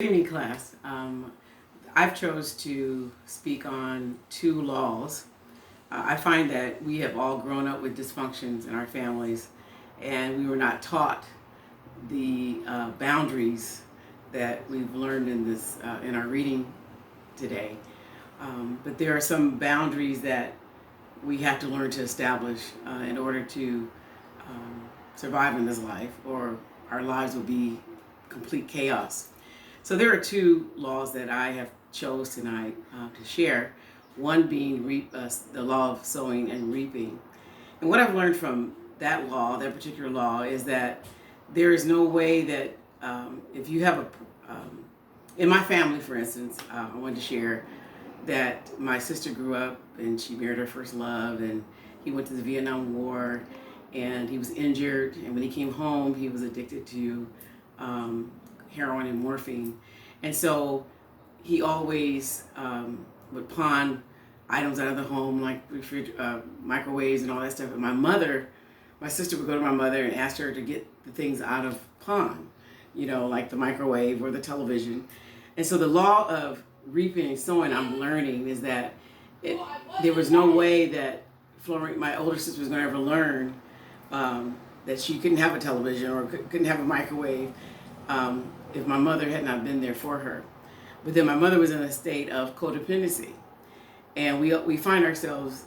Good evening, class. I've chose to speak on two laws. I find that we have all grown up with dysfunctions in our families, and we were not taught the boundaries that we've learned in our reading today. But there are some boundaries that we have to learn to establish in order to survive in this life, or our lives will be complete chaos. So there are two laws that I have chose tonight to share. One being the law of sowing and reaping. And what I've learned from that law, that particular law, is that there is no way that if you have in my family, for instance, I wanted to share that my sister grew up and she married her first love, and he went to the Vietnam War, and he was injured, and when he came home, he was addicted to heroin and morphine. And so he always would pawn items out of the home, like microwaves and all that stuff. And my sister would go to my mother and ask her to get the things out of pawn, like the microwave or the television. And so the law of reaping and sowing, I'm learning, is that there was no way that my older sister, was going to ever learn that she couldn't have a television or couldn't have a microwave if my mother had not been there for her. But then my mother was in a state of codependency. And we find ourselves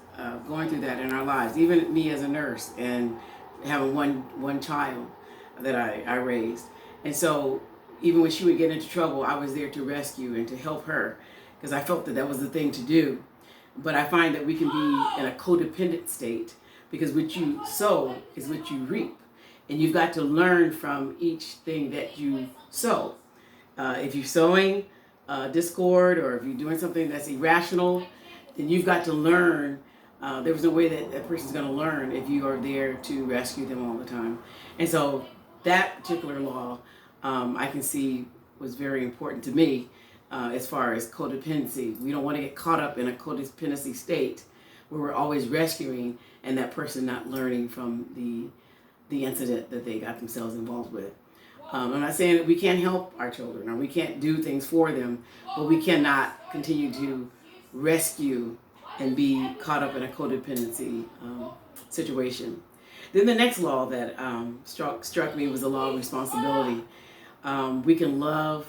going through that in our lives. Even me as a nurse and having one child that I raised. And so even when she would get into trouble, I was there to rescue and to help her, because I felt that was the thing to do. But I find that we can be in a codependent state, because what you sow is what you reap. And you've got to learn from each thing that you sow. If you're sowing discord, or if you're doing something that's irrational, then you've got to learn. There was no way that a person's going to learn if you are there to rescue them all the time. And so that particular law, I can see, was very important to me as far as codependency. We don't want to get caught up in a codependency state where we're always rescuing and that person not learning from the incident that they got themselves involved with. I'm not saying that we can't help our children or we can't do things for them, but we cannot continue to rescue and be caught up in a codependency situation. Then the next law that struck me was the law of responsibility. We can love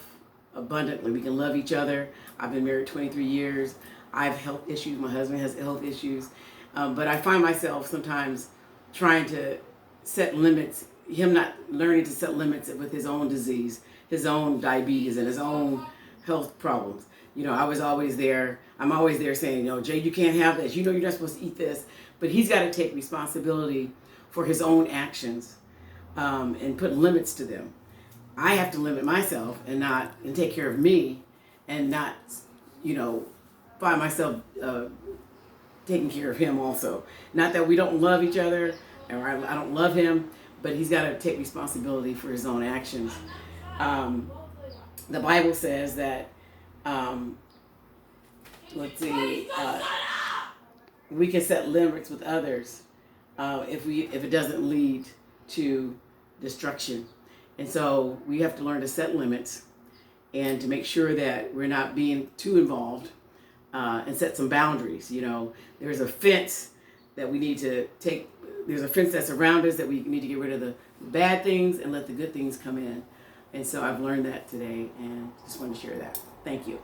abundantly. We can love each other. I've been married 23 years. I have health issues. My husband has health issues. But I find myself sometimes trying to set limits, him not learning to set limits with his own disease, his own diabetes, and his own health problems. I was always there. I'm always there saying, Jay, you can't have this. You're not supposed to eat this. But he's got to take responsibility for his own actions and put limits to them. I have to limit myself and take care of me, and not, find myself taking care of him also. Not that we don't love each other, or I don't love him, but he's got to take responsibility for his own actions. The Bible says that, we can set limits with others if it doesn't lead to destruction. And so we have to learn to set limits and to make sure that we're not being too involved, and set some boundaries. There's a fence that we need to take. There's a fence that's around us that we need to get rid of the bad things and let the good things come in. And so I've learned that today, and just wanted to share that. Thank you.